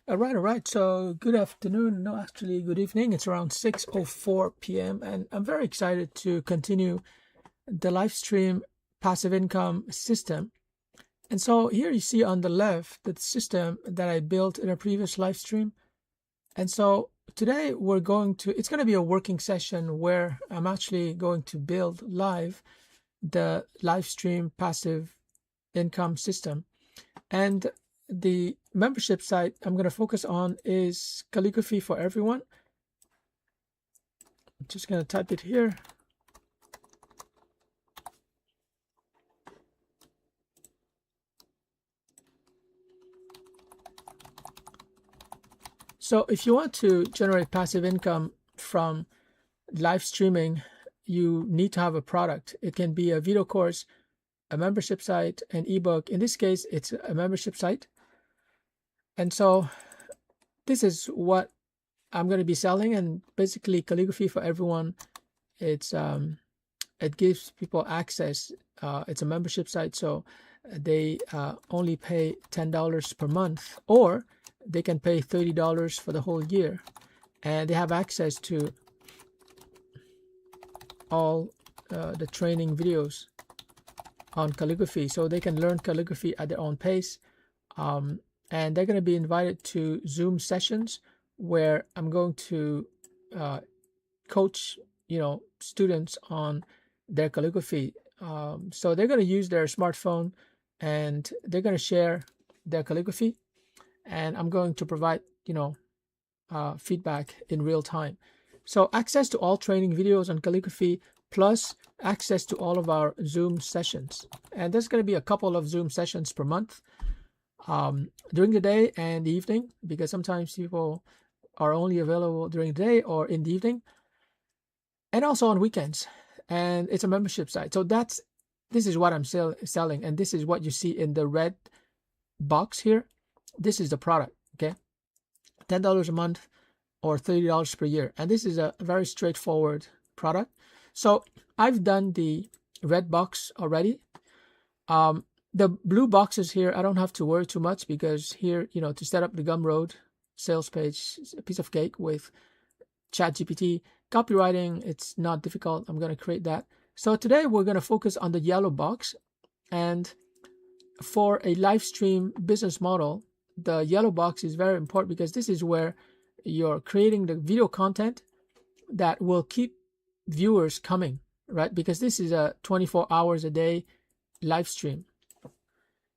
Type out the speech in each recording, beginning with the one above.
All right. So good afternoon. No, actually, good evening. It's around 6:04 p.m. and I'm very excited to continue the Livestream passive income system. And so here you see on the left the system that I built in a previous live stream. And so today it's going to be a working session where I'm actually going to build live the Livestream passive income system. And the membership site I'm going to focus on is Calligraphy for Everyone. I'm just going to type it here. So if you want to generate passive income from live streaming, you need to have a product. It can be a video course, a membership site, an ebook. In this case, it's a membership site. And so this is what I'm going to be selling. And basically, Calligraphy for Everyone, it gives people access. It's a membership site, so they only pay $10 per month, or they can pay $30 for the whole year, and they have access to all the training videos on calligraphy, so they can learn calligraphy at their own pace. And they're going to be invited to Zoom sessions where I'm going to coach, students on their calligraphy. So they're going to use their smartphone and they're going to share their calligraphy, and I'm going to provide, feedback in real time. So access to all training videos on calligraphy, plus access to all of our Zoom sessions. And there's going to be a couple of Zoom sessions per month, during the day and the evening, because sometimes people are only available during the day or in the evening, and also on weekends. And it's a membership site. So this is what I'm selling, and this is what you see in the red box here. This is the product, okay? $10 a month or $30 per year. And this is a very straightforward product. So I've done the red box already. The blue boxes here, I don't have to worry too much, because here, to set up the Gumroad sales page, a piece of cake with ChatGPT. Copywriting, it's not difficult. I'm going to create that. So today we're going to focus on the yellow box. And for a live stream business model, the yellow box is very important, because this is where you're creating the video content that will keep viewers coming, right? Because this is a 24 hours a day live stream.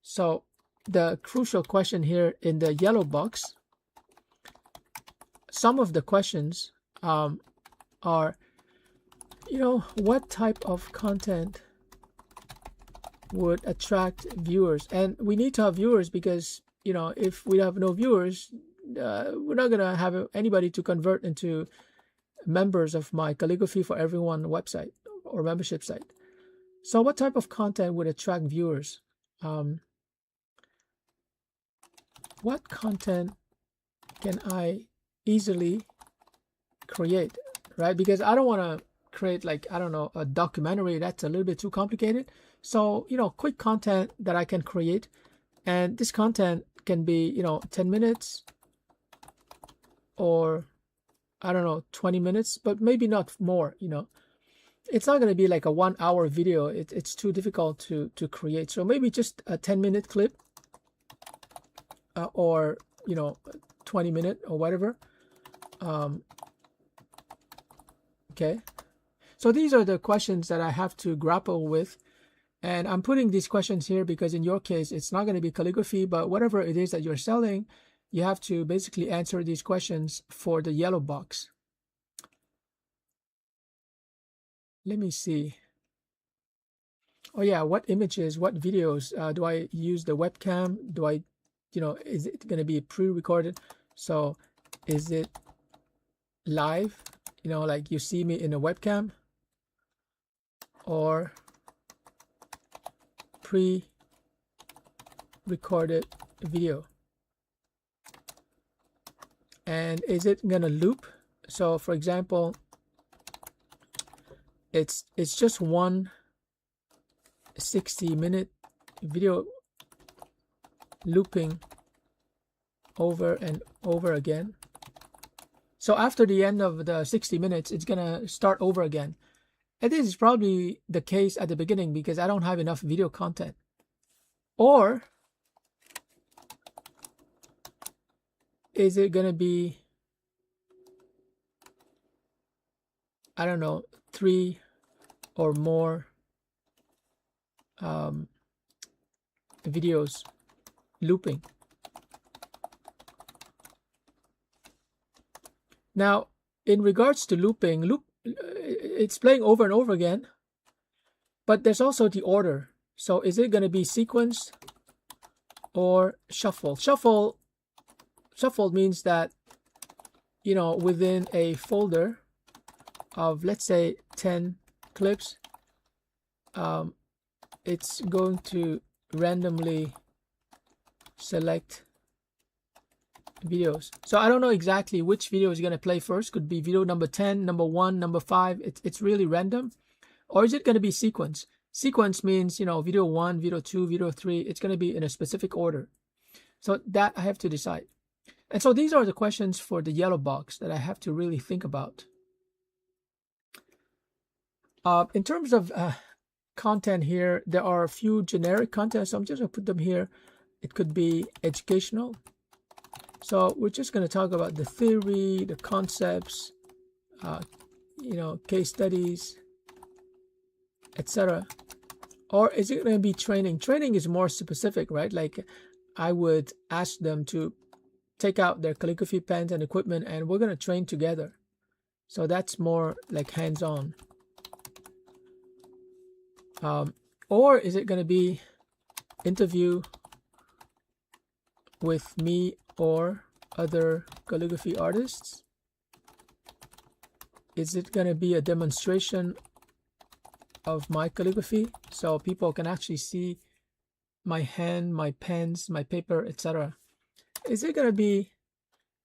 So the crucial question here in the yellow box, some of the questions are, what type of content would attract viewers? And we need to have viewers, because, if we have no viewers, we're not going to have anybody to convert into members of my Calligraphy for Everyone website or membership site. So what type of content would attract viewers? What content can I easily create, right? Because I don't want to create a documentary. That's a little bit too complicated. So, quick content that I can create. And this content can be, 10 minutes or 20 minutes, but maybe not more, It's not going to be like a 1 hour video. It's too difficult to create. So maybe just a 10-minute clip or 20-minute or whatever. Okay, so these are the questions that I have to grapple with, and I'm putting these questions here because in your case it's not going to be calligraphy, but whatever it is that you're selling, you have to basically answer these questions for the yellow box. Let me see. Oh yeah, what images, what videos do I use the webcam? Do I, is it going to be pre-recorded? So is it live, like you see me in a webcam, or pre-recorded video? And is it going to loop? So for example, it's just one 60-minute video looping over and over again. So after the end of the 60 minutes, it's gonna start over again. And this is probably the case at the beginning because I don't have enough video content. Or is it gonna be, I don't know, 3 or more videos looping? Now, in regards to looping, it's playing over and over again, but there's also the order. So is it going to be sequenced or shuffle? Shuffled means that, within a folder of, let's say, 10 clips, it's going to randomly select videos. So I don't know exactly which video is going to play first. Could be video number 10, number 1, number 5. It's really random. Or is it going to be sequence? Sequence means, video 1, video 2, video 3. It's going to be in a specific order. So that I have to decide. And so these are the questions for the yellow box that I have to really think about. In terms of content here, there are a few generic content. So I'm just going to put them here. It could be educational. So we're just going to talk about the theory, the concepts, case studies, etc. Or is it going to be training? Training is more specific, right? Like I would ask them to take out their calligraphy pens and equipment and we're going to train together. So that's more like hands-on. Or is it going to be interview with me or other calligraphy artists? Is it going to be a demonstration of my calligraphy so people can actually see my hand, my pens, my paper, etc.? Is it going to be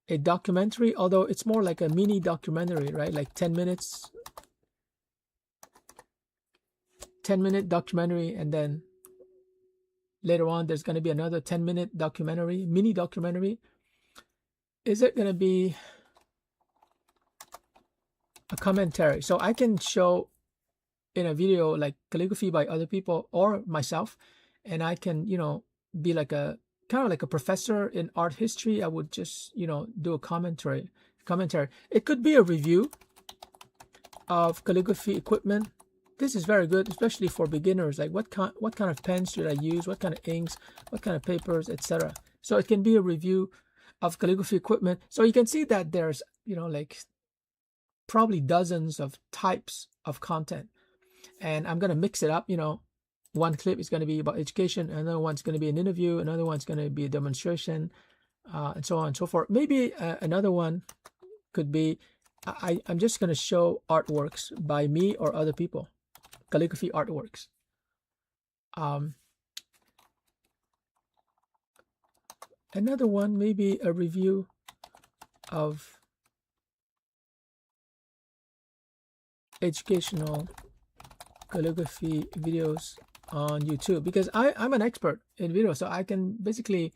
a documentary? Although it's more like a mini documentary, right? Like 10 minutes, 10-minute documentary, and then later on there's going to be another 10-minute documentary, mini documentary. Is it going to be a commentary? So I can show in a video like calligraphy by other people or myself, and I can, be like a kind of like a professor in art history. I would just, do a commentary. It could be a review of calligraphy equipment. This is very good, especially for beginners. Like what kind of pens should I use? What kind of inks? What kind of papers, etc. So it can be a review of calligraphy equipment. So you can see that there's, like probably dozens of types of content. And I'm going to mix it up. One clip is going to be about education. Another one's going to be an interview. Another one's going to be a demonstration, and so on and so forth. Maybe another one could be, I'm just going to show artworks by me or other people, calligraphy artworks. Another one, maybe a review of educational calligraphy videos on YouTube, because I'm an expert in video, so I can basically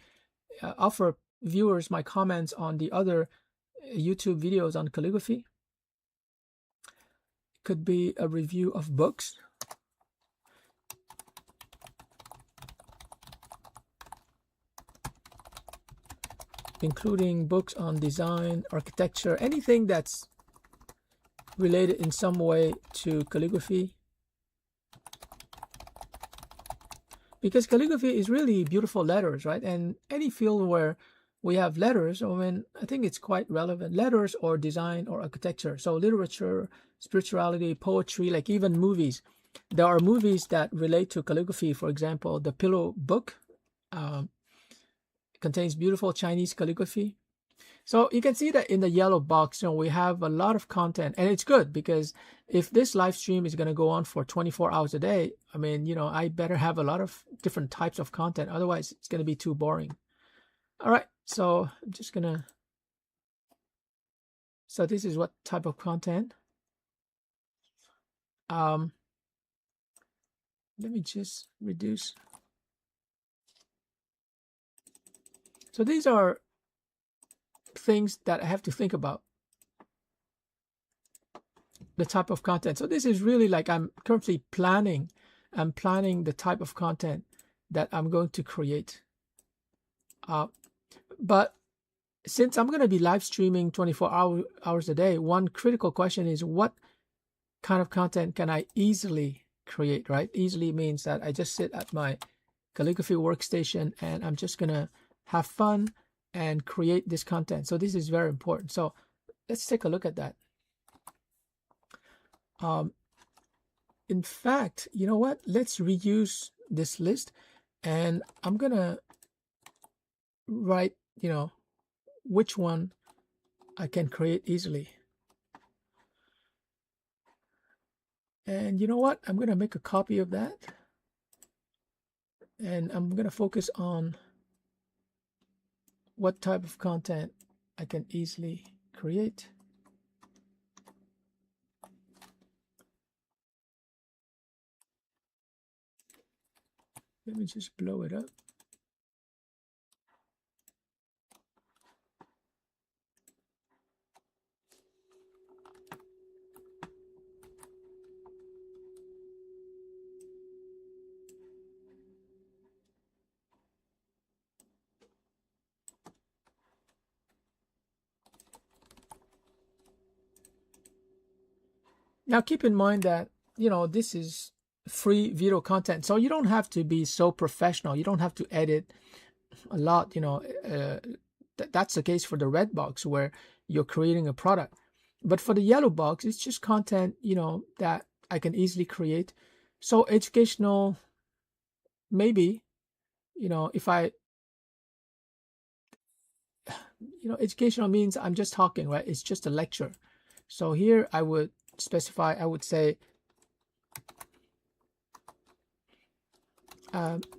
offer viewers my comments on the other YouTube videos on calligraphy. It could be a review of books. including books on design, architecture, anything that's related in some way to calligraphy. Because calligraphy is really beautiful letters, right? And any field where we have letters, I mean, I think it's quite relevant. Letters or design or architecture. So literature, spirituality, poetry, like even movies. There are movies that relate to calligraphy. For example, The Pillow Book contains beautiful Chinese calligraphy. So you can see that in the yellow box, we have a lot of content, and it's good because if this live stream is going to go on for 24 hours a day, I mean, I better have a lot of different types of content. Otherwise, it's going to be too boring. All right. So I'm just going to. So this is what type of content. Let me just reduce. So these are things that I have to think about, the type of content. So this is really like I'm currently planning the type of content that I'm going to create. But since I'm going to be live streaming 24 hours a day, one critical question is what kind of content can I easily create, right? Easily means that I just sit at my calligraphy workstation and I'm just going to have fun and create this content. So this is very important. So let's take a look at that. In fact, you know what? Let's reuse this list, and I'm gonna write, which one I can create easily. And you know what? I'm gonna make a copy of that, and I'm gonna focus on what type of content I can easily create. Let me just blow it up. Now keep in mind that, this is free video content. So you don't have to be so professional. You don't have to edit a lot, that's the case for the red box where you're creating a product. But for the yellow box, it's just content, that I can easily create. So educational, maybe, if educational means I'm just talking, right? It's just a lecture. So here I would specify, I would say,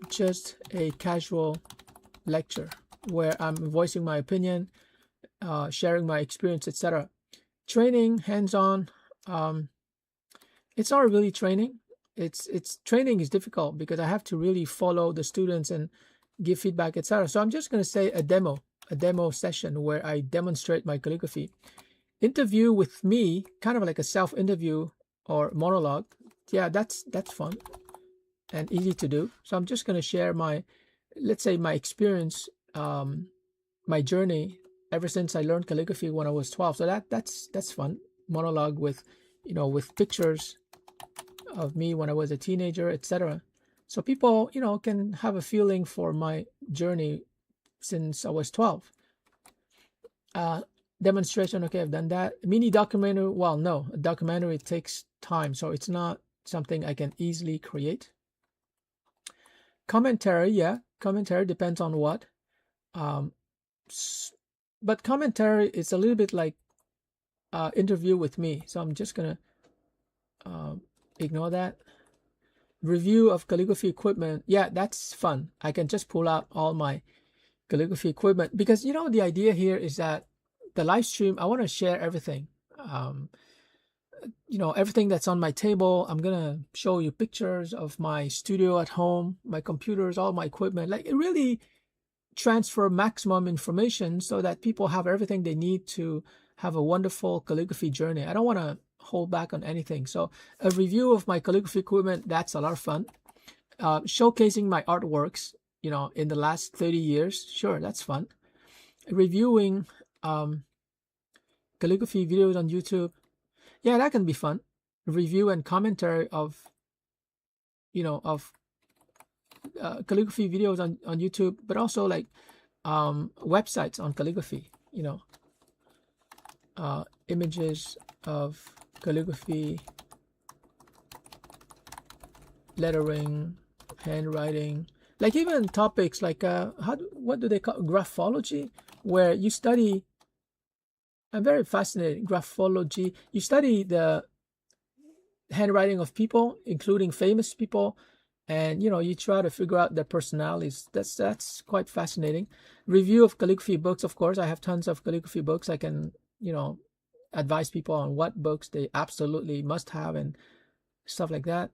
just a casual lecture where I'm voicing my opinion, sharing my experience, etc. Training, hands-on. It's not really training. It's training is difficult because I have to really follow the students and give feedback, etc. So I'm just going to say a demo session where I demonstrate my calligraphy. Interview with me, kind of like a self-interview or monologue. Yeah, that's fun and easy to do. So I'm just going to share let's say my experience, my journey ever since I learned calligraphy when I was 12. So that's fun. Monologue with, with pictures of me when I was a teenager, etc. So people, can have a feeling for my journey since I was 12. Demonstration, okay, I've done that. Mini documentary, well, no, a documentary takes time, so it's not something I can easily create. Commentary, yeah, commentary depends on what. But commentary is a little bit like interview with me, so I'm just gonna ignore that. Review of calligraphy equipment, yeah, that's fun. I can just pull out all my calligraphy equipment because the idea here is that the live stream, I want to share everything. Everything that's on my table. I'm gonna show you pictures of my studio at home, my computers, all my equipment. Like it really transfer maximum information so that people have everything they need to have a wonderful calligraphy journey. I don't want to hold back on anything. So a review of my calligraphy equipment, that's a lot of fun. Showcasing my artworks, in the last 30 years, sure, that's fun. reviewing calligraphy videos on YouTube. Yeah, that can be fun. Review and commentary of, calligraphy videos on YouTube, but also like websites on calligraphy, images of calligraphy, lettering, handwriting, like even topics like what do they call graphology, where you study. I'm very fascinated. Graphology. You study the handwriting of people, including famous people, and you try to figure out their personalities. That's quite fascinating. Review of calligraphy books. Of course, I have tons of calligraphy books. I can advise people on what books they absolutely must have and stuff like that.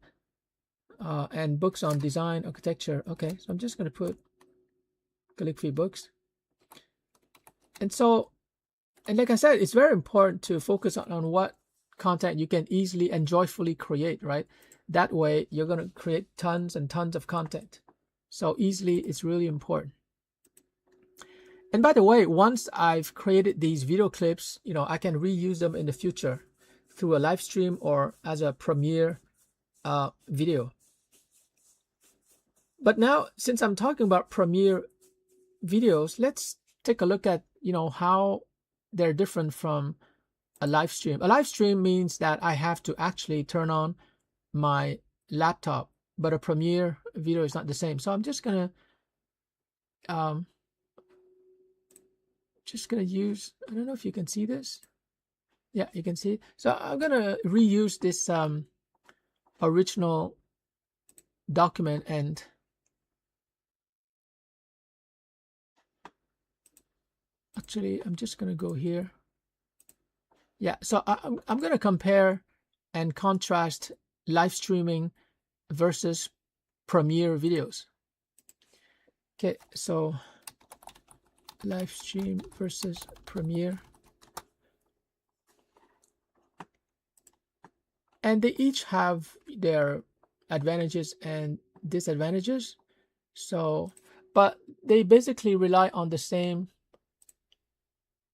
And books on design, architecture. Okay, so I'm just going to put calligraphy books. And like I said, it's very important to focus on what content you can easily and joyfully create, right? That way, you're going to create tons and tons of content. So easily is really important. And by the way, once I've created these video clips, I can reuse them in the future through a live stream or as a Premiere video. But now, since I'm talking about Premiere videos, let's take a look at, how they're different from a live stream. A live stream means that I have to actually turn on my laptop, but a Premiere video is not the same. So I'm just gonna use, I don't know if you can see this. Yeah, you can see it. So I'm gonna reuse this original document, and actually I'm just gonna go here. Yeah, so I'm gonna compare and contrast live streaming versus Premiere videos. Okay, so live stream versus Premiere. And they each have their advantages and disadvantages. So, but they basically rely on the same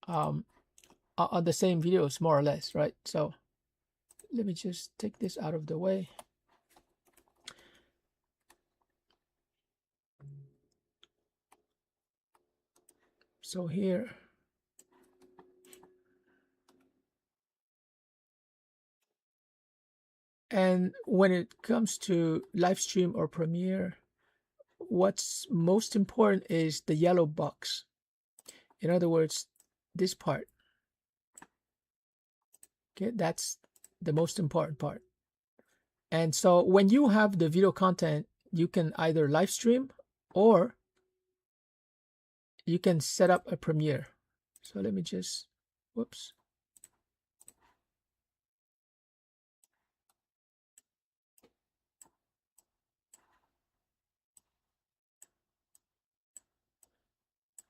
videos, more or less, right? So let me just take this out of the way. So here, and when it comes to live stream or Premiere, what's most important is the yellow box. In other words, this part. Okay, that's the most important part. And so when you have the video content, you can either live stream or you can set up a Premiere. So let me just, whoops.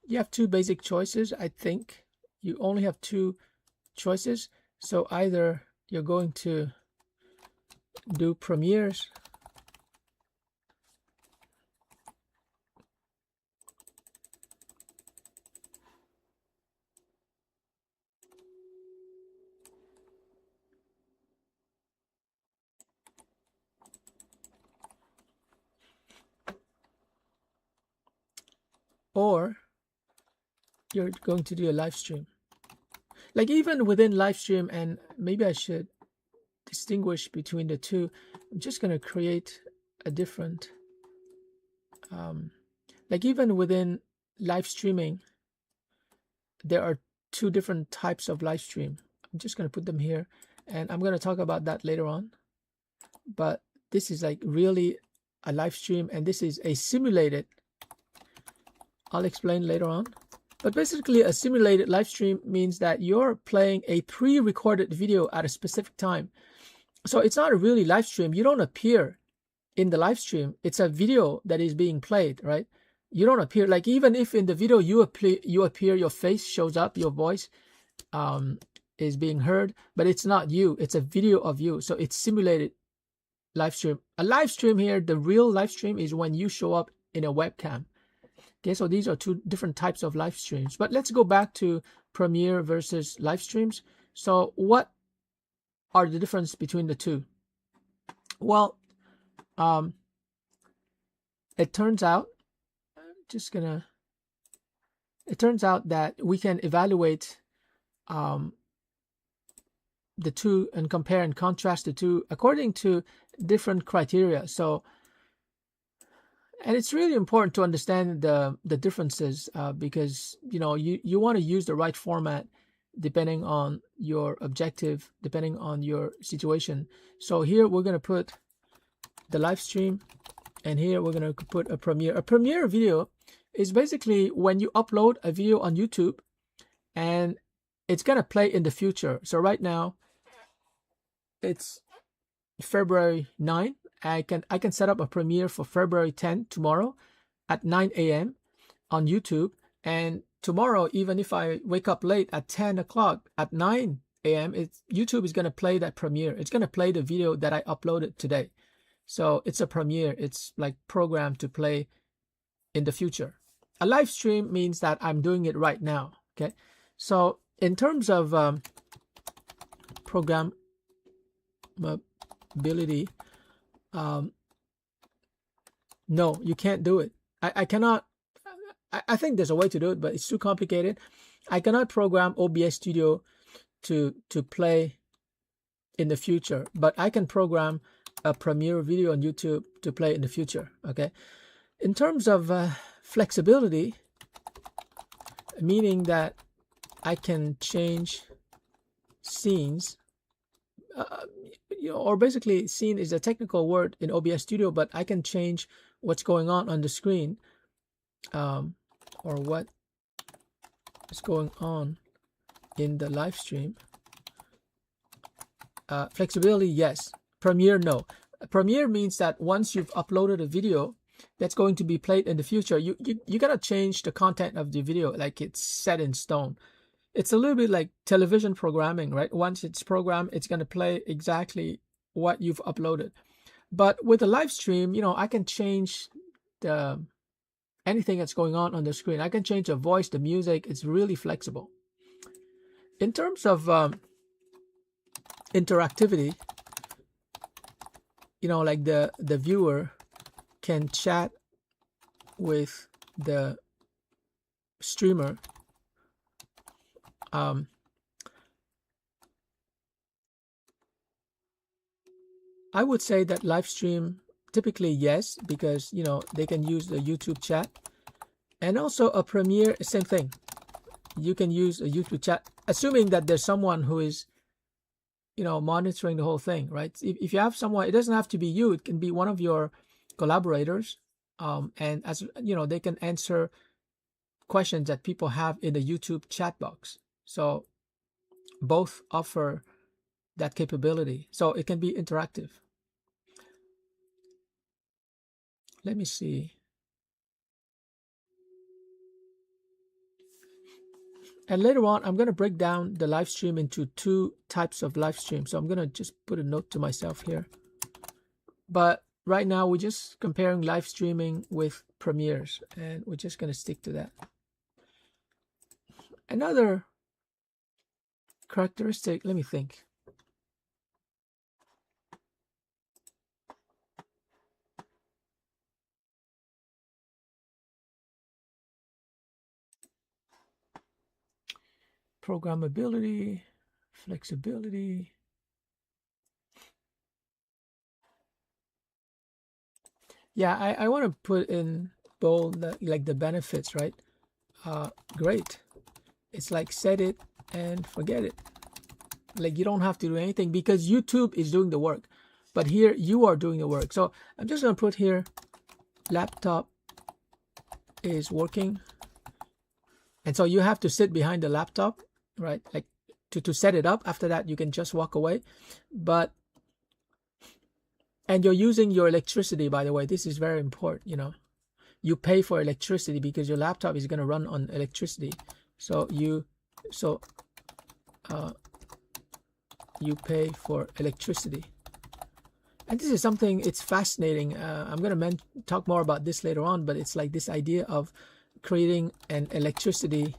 You have two basic choices, I think. You only have two choices. So either you're going to do Premieres, or you're going to do a live stream. Like even within live stream, and maybe I should distinguish between the two. I'm just going to create a different, like even within live streaming, there are two different types of live stream. I'm just going to put them here, and I'm going to talk about that later on. But this is like really a live stream, and this is a simulated. I'll explain later on. But basically, a simulated live stream means that you're playing a pre-recorded video at a specific time. So it's not a really live stream. You don't appear in the live stream. It's a video that is being played, right? You don't appear, like even if in the video you appear, your face shows up, your voice is being heard, but it's not you. It's a video of you. So it's simulated live stream. A live stream here, the real live stream is when you show up in a webcam. Okay, so these are two different types of live streams. But let's go back to Premiere versus live streams. So what are the difference between the two? Well, it turns out that we can evaluate the two and compare and contrast the two according to different criteria. So, and it's really important to understand the differences because you want to use the right format depending on your objective, depending on your situation. So here we're going to put the live stream, and here we're going to put a Premiere. A Premiere video is basically when you upload a video on YouTube and it's going to play in the future. So right now it's February 9. I can set up a Premiere for February 10 tomorrow at 9 a.m. on YouTube, and tomorrow, even if I wake up late at 10 o'clock at 9 a.m., YouTube is going to play that Premiere. It's going to play the video that I uploaded today. So it's a Premiere. It's like programmed to play in the future. A live stream means that I'm doing it right now. Okay. So in terms of programmability, no, you can't do it. I cannot. I think there's a way to do it, but it's too complicated. I cannot program OBS Studio to play in the future, but I can program a Premiere video on YouTube to play in the future. Okay. In terms of flexibility, meaning that I can change scenes, or basically scene is a technical word in OBS Studio, but I can change what's going on the screen, or what is going on in the live stream. Flexibility, yes. Premiere, no. Premiere means that once you've uploaded a video that's going to be played in the future, you gotta change the content of the video, like it's set in stone. It's a little bit like television programming, right? Once it's programmed, it's going to play exactly what you've uploaded. But with a live stream, I can change anything that's going on the screen. I can change the voice, the music. It's really flexible. In terms of interactivity, like the viewer can chat with the streamer. I would say that live stream, typically yes, because they can use the YouTube chat, and also a Premiere, same thing. You can use a YouTube chat, assuming that there's someone who is monitoring the whole thing, right? If you have someone, it doesn't have to be you, it can be one of your collaborators, and as they can answer questions that people have in the YouTube chat box. So both offer that capability, so it can be interactive. Let me see. And later on, I'm going to break down the live stream into two types of live stream. So I'm going to just put a note to myself here. But right now, we're just comparing live streaming with Premieres, and we're just going to stick to that. Another characteristic, let me think. Programmability, flexibility. Yeah, I want to put in bold like the benefits, right? Great. It's like set it and forget it. Like you don't have to do anything because YouTube is doing the work, but here you are doing the work. So I'm just going to put here laptop is working, and so you have to sit behind the laptop, right? Like to set it up. After that, you can just walk away. And you're using your electricity, by the way. This is very important. You pay for electricity because your laptop is going to run on electricity. So you pay for electricity. And this is something, it's fascinating. I'm going to talk more about this later on, but it's like this idea of creating an electricity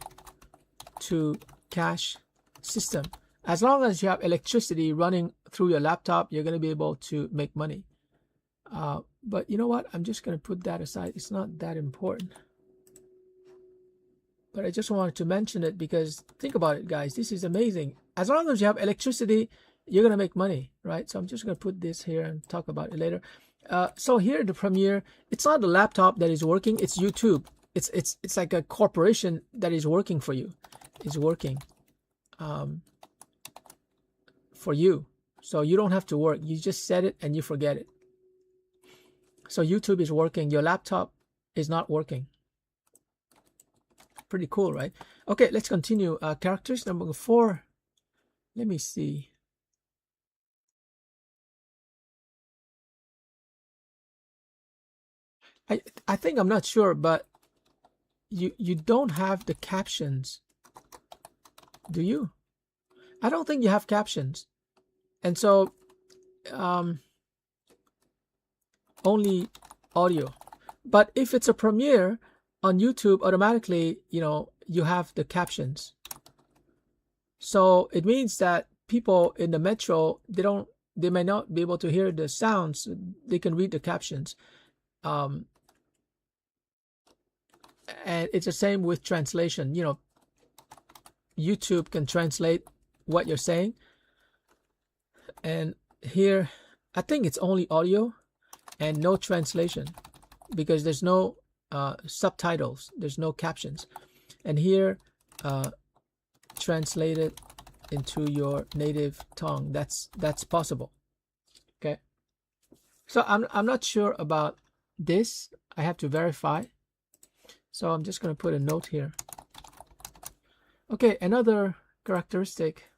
to cache system. As long as you have electricity running through your laptop, you're going to be able to make money. But you know what? I'm just going to put that aside. It's not that important. But I just wanted to mention it because think about it, guys. This is amazing. As long as you have electricity, you're going to make money, right? So I'm just going to put this here and talk about it later. So here, the Premiere, it's not the laptop that is working. It's YouTube. It's like a corporation that is working for you. It's working for you. So you don't have to work. You just set it and you forget it. So YouTube is working. Your laptop is not working. Pretty cool, right? Okay, let's continue. Characters number 4. Let me see. I think I'm not sure, but you don't have the captions, do you? I don't think you have captions, and so only audio. But if it's a premiere on YouTube, automatically, you know, you have the captions. So it means that people in the metro, they may not be able to hear the sounds. They can read the captions. And it's the same with translation. You know, YouTube can translate what you're saying. And here, I think it's only audio and no translation because there's no subtitles. There's no captions. And here, translate it into your native tongue. That's possible. Okay. So I'm not sure about this. I have to verify. So I'm just going to put a note here. Okay, another characteristic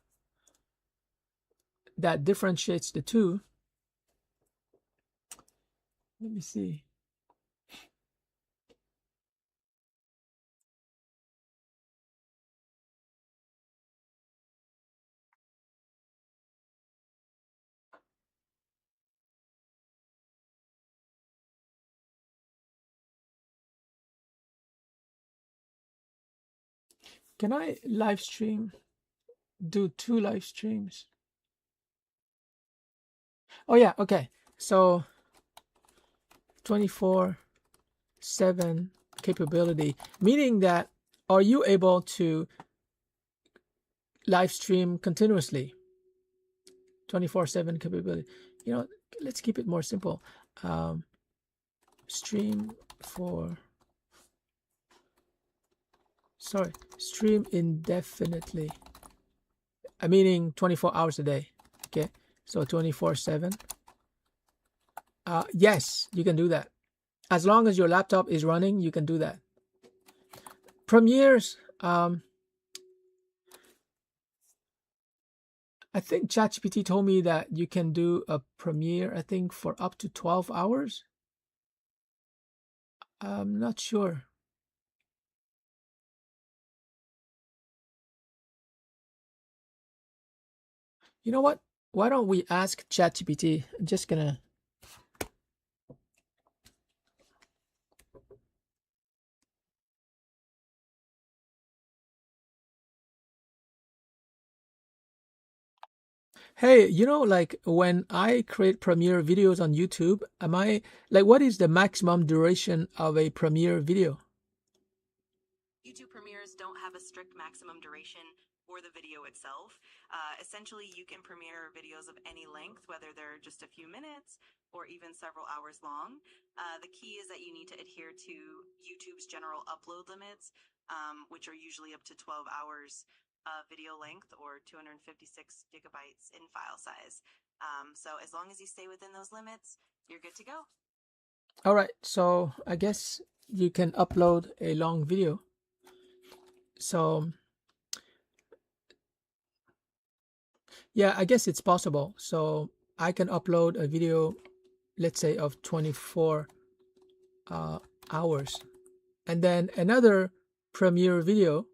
that differentiates the two. Let me see. Can I live stream? Do 2 live streams? Oh yeah, okay. So 24/7 capability, meaning that are you able to live stream continuously? 24/7 capability. You know, let's keep it more simple. Stream indefinitely. Meaning 24 hours a day. Okay, so 24/7. Yes, you can do that. As long as your laptop is running, you can do that. Premieres, I think ChatGPT told me that you can do a premiere, I think, for up to 12 hours. I'm not sure. You know what? Why don't we ask ChatGPT? I'm just gonna. Hey, you know, like when I create premiere videos on YouTube, what is the maximum duration of a premiere video? YouTube premieres don't have a strict maximum duration for the video itself. Essentially, you can premiere videos of any length, whether they're just a few minutes or even several hours long. The key is that you need to adhere to YouTube's general upload limits, which are usually up to 12 hours video length or 256 gigabytes in file size. So as long as you stay within those limits, you're good to go. All right, so I guess you can upload a long video. So yeah, I guess it's possible. So I can upload a video, let's say of 24 hours, and then another premiere video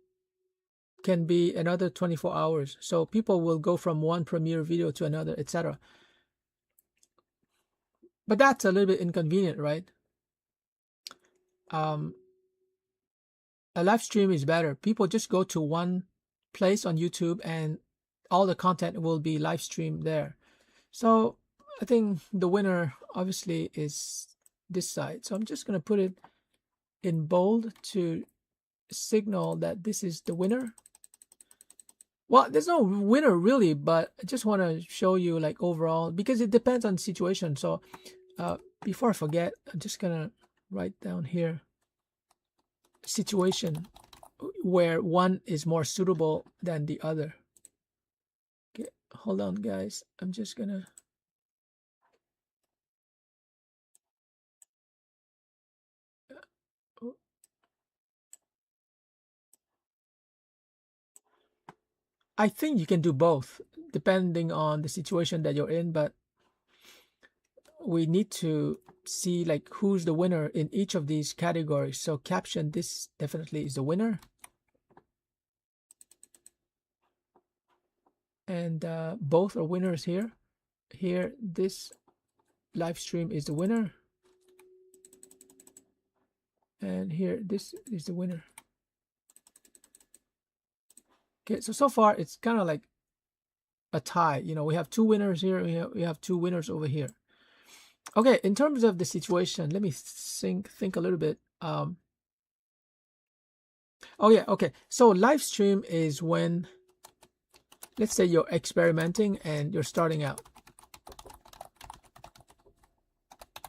can be another 24 hours. So people will go from one premiere video to another, etc. But that's a little bit inconvenient, right? a live stream is better. People just go to one place on YouTube and all the content will be live streamed there. So I think the winner obviously is this side. So I'm just going to put it in bold to signal that this is the winner. Well, there's no winner really, but I just want to show you like overall, because it depends on the situation. So before I forget, I'm just going to write down here situation where one is more suitable than the other. Okay, hold on guys. I'm just going to I think you can do both depending on the situation that you're in, but we need to see like who's the winner in each of these categories. So caption, this definitely is the winner. And both are winners here. Here, this live stream is the winner. And here, this is the winner. Okay, so far it's kind of like a tie. You know, we have two winners here. We have two winners over here. Okay, in terms of the situation, let me think a little bit. Oh yeah, okay. So live stream is when, let's say you're experimenting and you're starting out.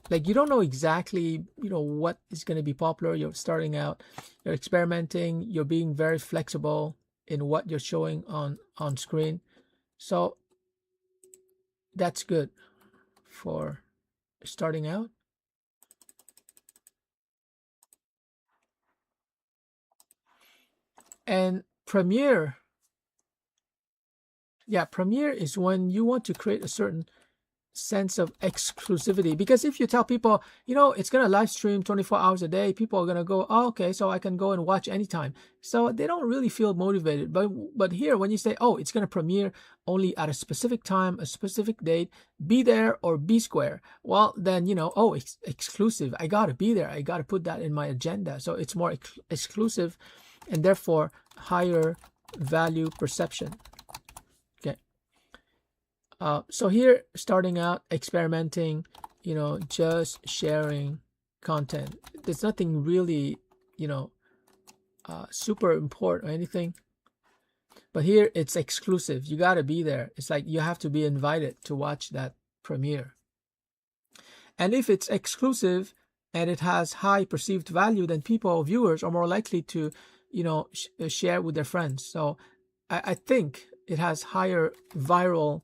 Like you don't know exactly, you know, what is going to be popular. You're starting out, you're experimenting, you're being very flexible in what you're showing on screen. So that's good for starting out. And Premiere, yeah, Premiere is when you want to create a certain sense of exclusivity, because if you tell people, you know, it's going to live stream 24 hours a day, people are going to go, oh, okay, so I can go and watch anytime. So they don't really feel motivated. But here, when you say, oh, it's going to premiere only at a specific time, a specific date, be there or be square, well, then, you know, oh, it's exclusive, I got to be there, I got to put that in my agenda. So it's more exclusive and therefore higher value perception. So here, starting out, experimenting, you know, just sharing content. There's nothing really, you know, super important or anything. But here, it's exclusive. You got to be there. It's like you have to be invited to watch that premiere. And if it's exclusive and it has high perceived value, then people, viewers, are more likely to, you know, share with their friends. So I think it has higher viral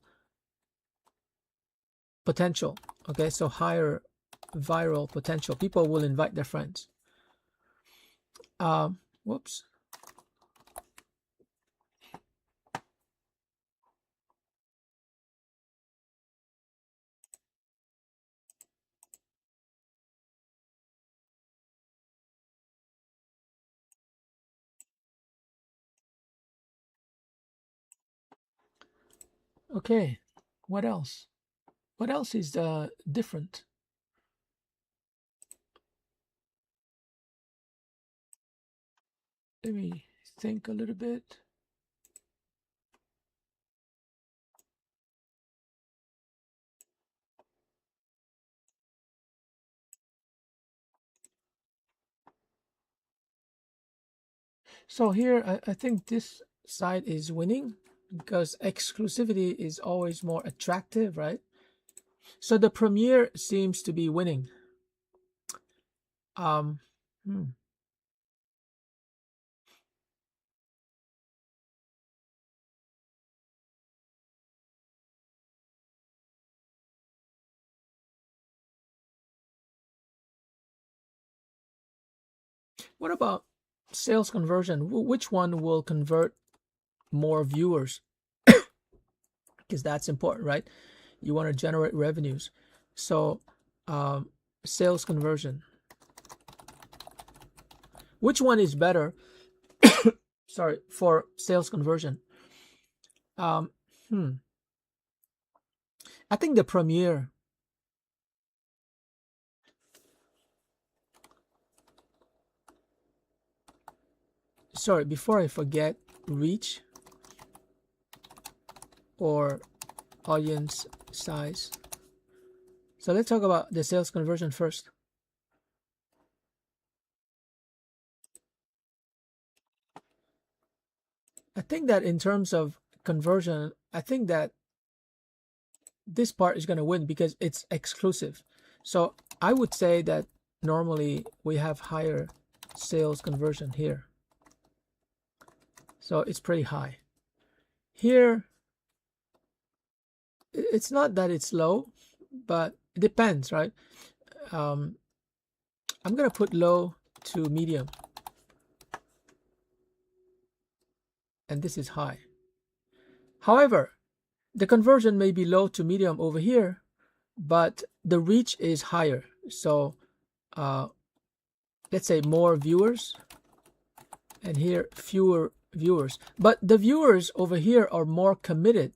potential. Okay, so higher viral potential. People will invite their friends. Whoops. Okay, what else? What else is different? Let me think a little bit. So here, I think this side is winning because exclusivity is always more attractive, right? So the premiere seems to be winning. What about sales conversion? Which one will convert more viewers? Because that's important, right? You want to generate revenues. So sales conversion. Which one is better? Sorry, for sales conversion. I think the premiere. sorry, before I forget, reach or audience size. So let's talk about the sales conversion first. I think that in terms of conversion, I think that this part is going to win because it's exclusive. So I would say that normally we have higher sales conversion here. So it's pretty high. Here, it's not that it's low, but it depends, right? I'm going to put low to medium. And this is high. However, the conversion may be low to medium over here, but the reach is higher. So let's say more viewers, and here fewer viewers. But the viewers over here are more committed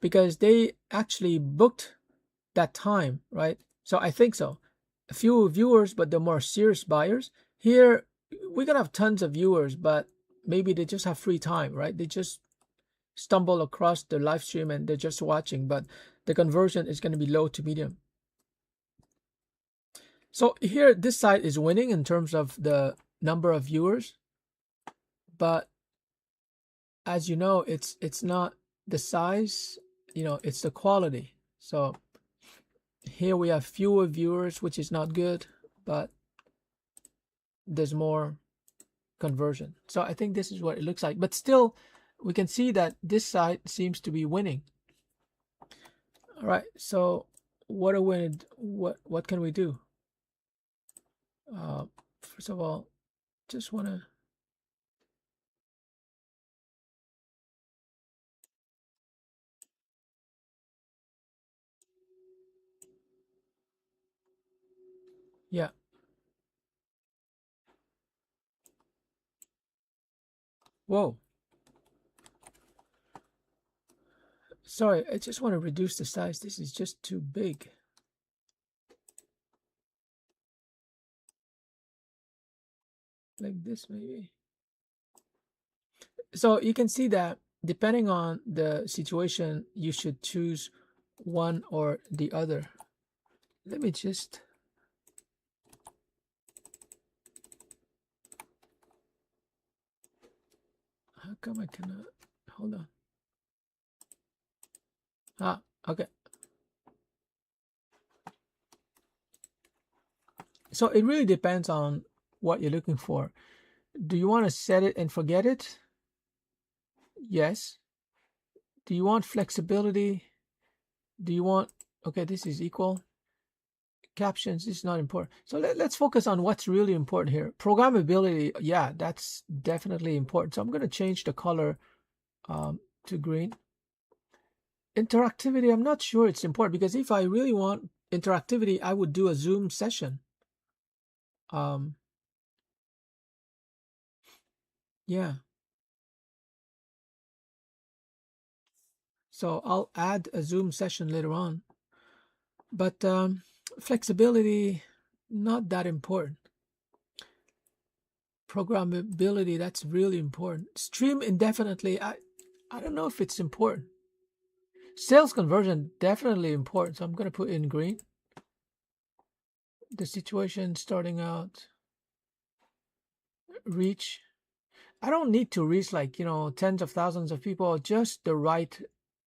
because they actually booked that time, right? So I think so. A few viewers, but they're more serious buyers. Here, we're going to have tons of viewers, but maybe they just have free time, right? They just stumble across the live stream and they're just watching, but the conversion is going to be low to medium. So here, this side is winning in terms of the number of viewers, but as you know, it's not the size, it's the quality. So here we have fewer viewers, which is not good, but there's more conversion. So I think this is what it looks like, but still we can see that this side seems to be winning. All right, so what can we do? First of all, just want to yeah. Whoa. Sorry, I just want to reduce the size. This is just too big. Like this maybe. So you can see that depending on the situation, you should choose one or the other. Let me just how come I cannot hold on? Okay. So it really depends on what you're looking for. Do you want to set it and forget it? Yes. Do you want flexibility? Do you want, okay, this is equal. Captions is not important. So let's focus on what's really important here. Programmability, yeah, that's definitely important. So I'm going to change the color to green. Interactivity, I'm not sure it's important because if I really want interactivity, I would do a Zoom session. Yeah. So I'll add a Zoom session later on. But flexibility, not that important. Programmability, that's really important. Stream indefinitely, I don't know if it's important. Sales conversion, definitely important. So I'm going to put in green. The situation starting out. Reach. I don't need to reach like, tens of thousands of people, just the right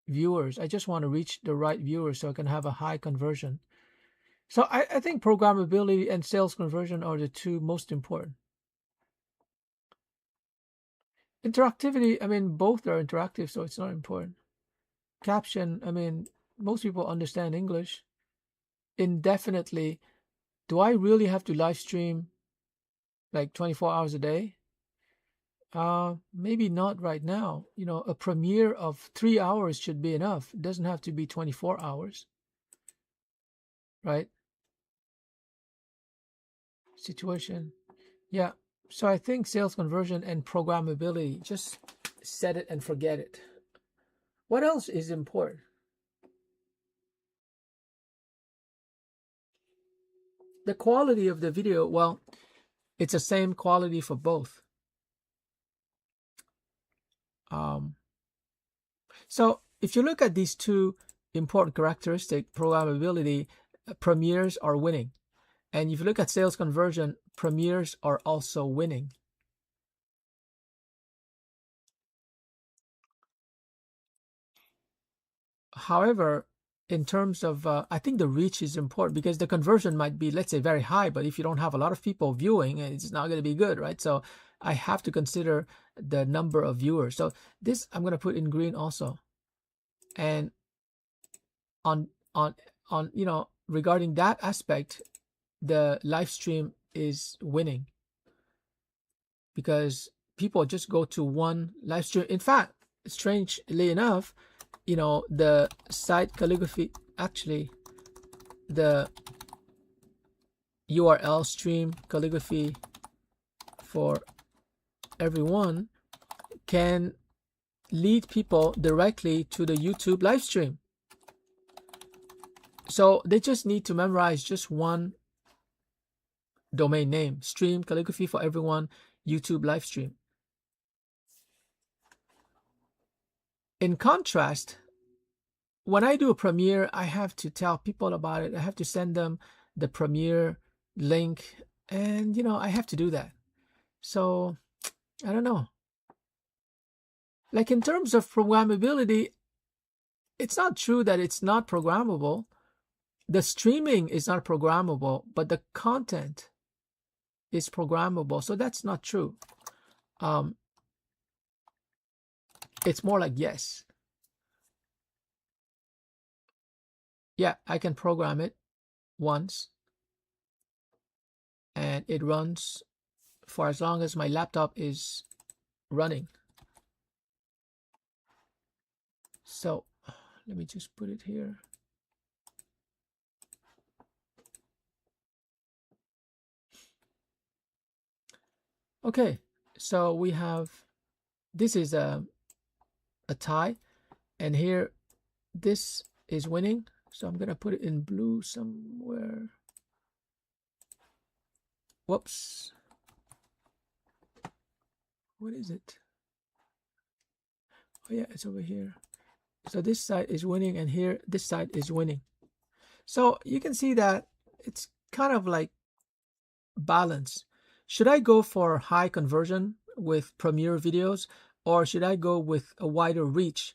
viewers. I just want to reach the right viewers so I can have a high conversion. So I think programmability and sales conversion are the two most important. Interactivity, I mean, both are interactive, so it's not important. Caption, I mean, most people understand English. Indefinitely, do I really have to live stream like 24 hours a day? Maybe not right now. A premiere of 3 hours should be enough. It doesn't have to be 24 hours, right? Situation. Yeah. So I think sales conversion and programmability, just set it and forget it. What else is important? The quality of the video, well, it's the same quality for both. So if you look at these two important characteristics, programmability, premieres are winning. And if you look at sales conversion, premieres are also winning. However, in terms of, I think the reach is important because the conversion might be, let's say, very high, but if you don't have a lot of people viewing, it's not going to be good, right? So I have to consider the number of viewers. So this I'm going to put in green also. And on regarding that aspect, the live stream is winning because people just go to one live stream. In fact, strangely enough, the site calligraphy, actually the URL stream calligraphy for everyone can lead people directly to the YouTube live stream. So they just need to memorize just one domain name: stream calligraphy for everyone YouTube live stream. In contrast, when I do a premiere, I have to tell people about it. I have to send them the premiere link, and I have to do that. So I don't know. Like in terms of programmability, it's not true that it's not programmable. The streaming is not programmable, but the content is programmable. So that's not true. It's more like yes. Yeah, I can program it once and it runs for as long as my laptop is running. So let me just put it here. Okay, so we have, this is a tie, and here this is winning. So I'm gonna put it in blue somewhere. Whoops. What is it? Oh yeah, it's over here. So this side is winning, and here this side is winning. So you can see that it's kind of like balance. Should I go for high conversion with premiere videos, or should I go with a wider reach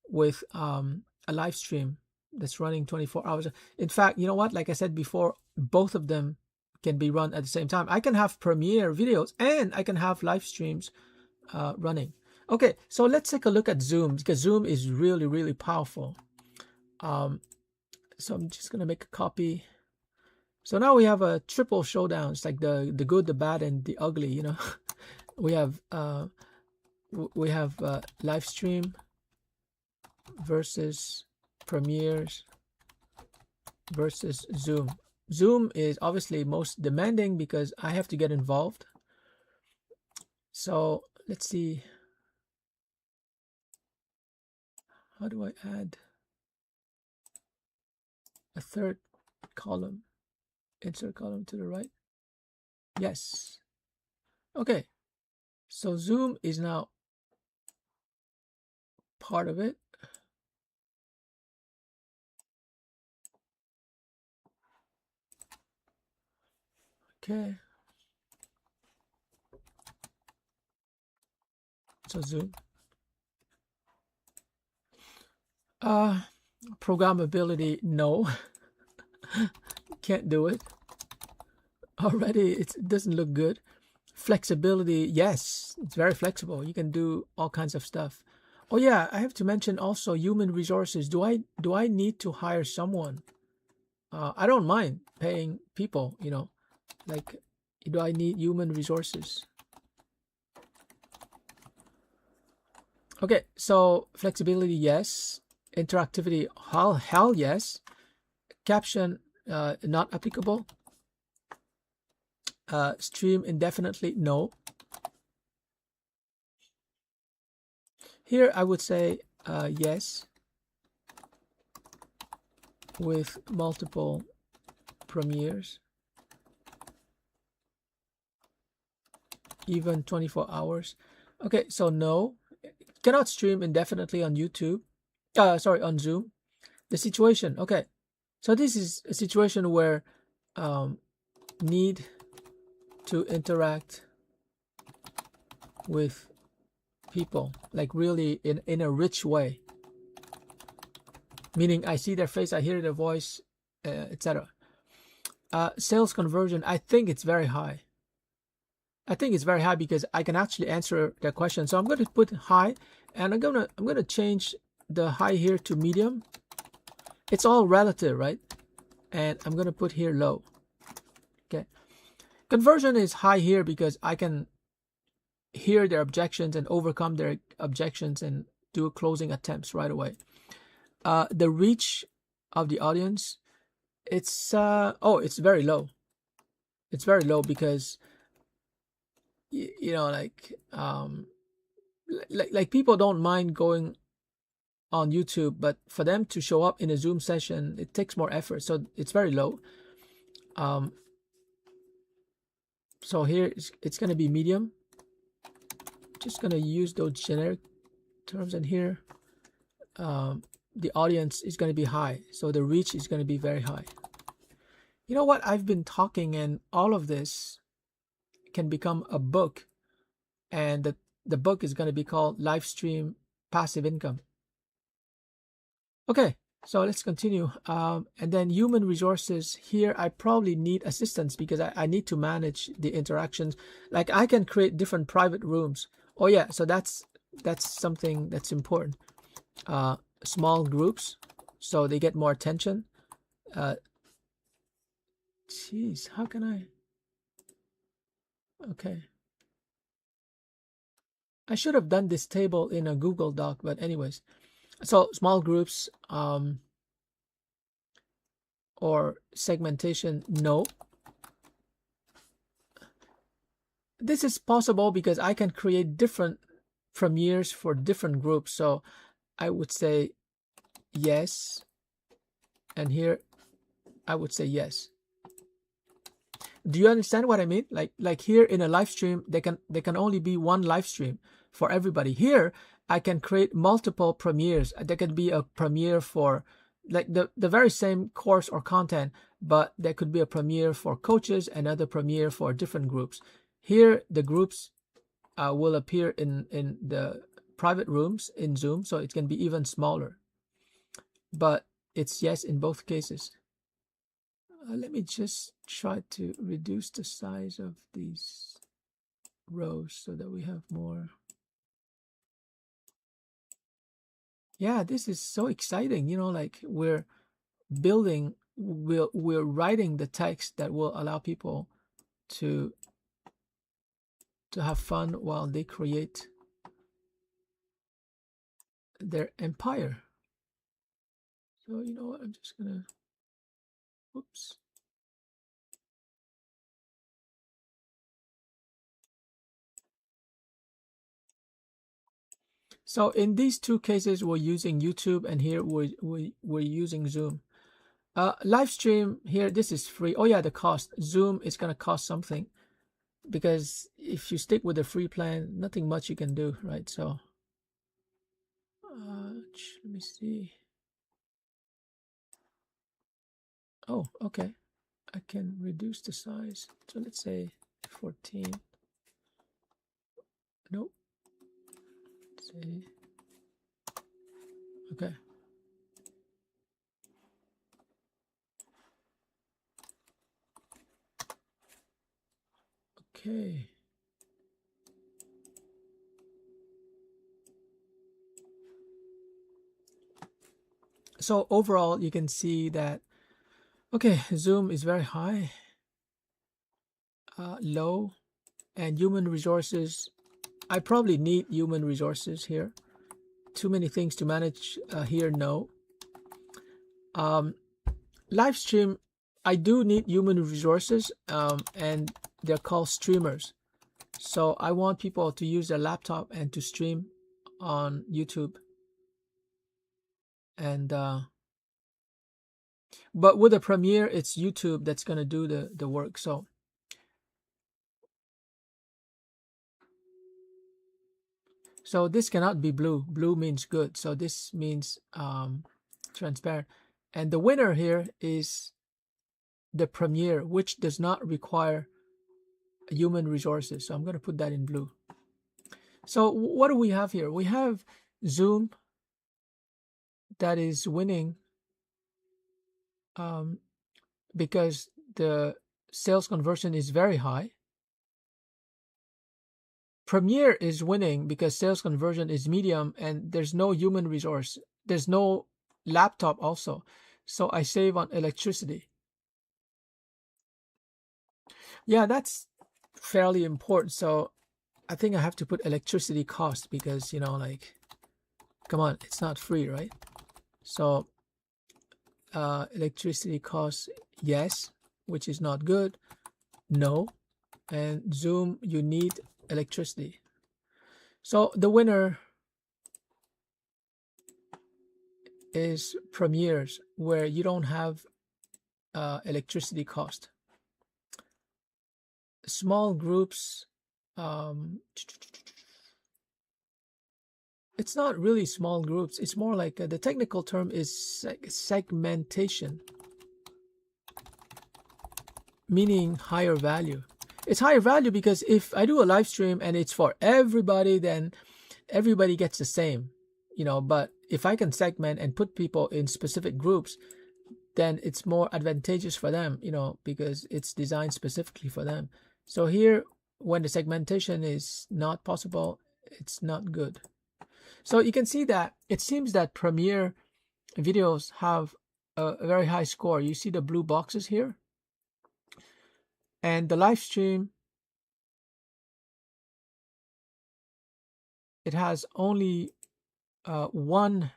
with a live stream that's running 24 hours? In fact, you know what? Like I said before, both of them can be run at the same time. I can have premiere videos and I can have live streams running. Okay, so let's take a look at Zoom, because Zoom is really, really powerful. So I'm just going to make a copy. So now we have a triple showdown. It's like the good, the bad, and the ugly. We have live stream versus premieres versus Zoom. Zoom is obviously most demanding because I have to get involved. So let's see. How do I add a third column? Insert column to the right. Yes. Okay. So Zoom is now part of it. Okay. So Zoom. Programmability, no. Can't do it. Already it doesn't look good. Flexibility, yes, it's very flexible. You can do all kinds of stuff. Oh yeah, I have to mention also human resources. Do I need to hire someone? I don't mind paying people, like, do I need human resources? Okay, so flexibility, yes. Interactivity, hell yes. Caption, not applicable. Stream indefinitely, no. Here I would say yes, with multiple premieres, even 24 hours. Okay, so no, cannot stream indefinitely on YouTube. Sorry, on Zoom. The situation. Okay, so this is a situation where need to interact with people, like really in a rich way. Meaning I see their face, I hear their voice, etc. Sales conversion, I think it's very high. I think it's very high because I can actually answer their question. So I'm going to put high, and I'm gonna change the high here to medium. It's all relative, right? And I'm gonna put here low. Okay. Conversion is high here because I can hear their objections and overcome their objections and do closing attempts right away. The reach of the audience, it's it's very low. It's very low because you know, like people don't mind going on YouTube, but for them to show up in a Zoom session, it takes more effort, so it's very low. So here it's going to be medium. Just going to use those generic terms, and here the audience is going to be high, so the reach is going to be very high. You know what, I've been talking, and all of this can become a book, and the book is going to be called Livestream Passive Income. Okay, so let's continue. And then human resources, here I probably need assistance because I need to manage the interactions. Like I can create different private rooms. Oh yeah, so that's something that's important. Small groups, so they get more attention. Jeez, how can I? Okay. I should have done this table in a Google Doc, but anyways. So small groups, or segmentation, no. This is possible because I can create different premieres for different groups. So I would say yes, and here I would say yes. Do you understand what I mean? Like here in a live stream, there can only be one live stream for everybody. Here I can create multiple premieres. There could be a premiere for like the very same course or content, but there could be a premiere for coaches, another premiere for different groups. Here the groups will appear in the private rooms in Zoom, so it can be even smaller. But it's yes in both cases. Let me just try to reduce the size of these rows so that we have more. Yeah, this is so exciting. You know, like we're building, we're writing the text that will allow people to have fun while they create their empire. So you know what, I'm just gonna, oops. So in these two cases, we're using YouTube, and here we're using Zoom. Live stream here, this is free. Oh yeah, the cost. Zoom is gonna cost something, because if you stick with the free plan, nothing much you can do, right? So let me see. Oh, okay. I can reduce the size. So let's say 14. Nope. Let's say, okay. Okay. So overall, you can see that, okay, Zoom is very high, low, and human resources. I probably need human resources here. Too many things to manage here, no. Live stream, I do need human resources, and they're called streamers. So I want people to use their laptop and to stream on YouTube. And but with a premiere, it's YouTube that's gonna do the work. So So this cannot be blue. Blue means good. So this means transparent. And the winner here is the Premiere, which does not require human resources. So I'm going to put that in blue. So what do we have here? We have Zoom that is winning because the sales conversion is very high. Premiere is winning because sales conversion is medium and there's no human resource. There's no laptop also. So I save on electricity. Yeah, that's fairly important. So I think I have to put electricity cost because, you know, like, come on, it's not free, right? So electricity cost, yes, which is not good. No. And Zoom, you need electricity. So the winner is Premieres, where you don't have electricity cost. Small groups, it's not really small groups. It's more like the technical term is segmentation, meaning higher value. It's higher value because if I do a live stream and it's for everybody, then everybody gets the same, you know. But if I can segment and put people in specific groups, then it's more advantageous for them, you know, because it's designed specifically for them. So here, when the segmentation is not possible, it's not good. So you can see that it seems that Premiere videos have a very high score. You see the blue boxes here, and the live stream, it has only one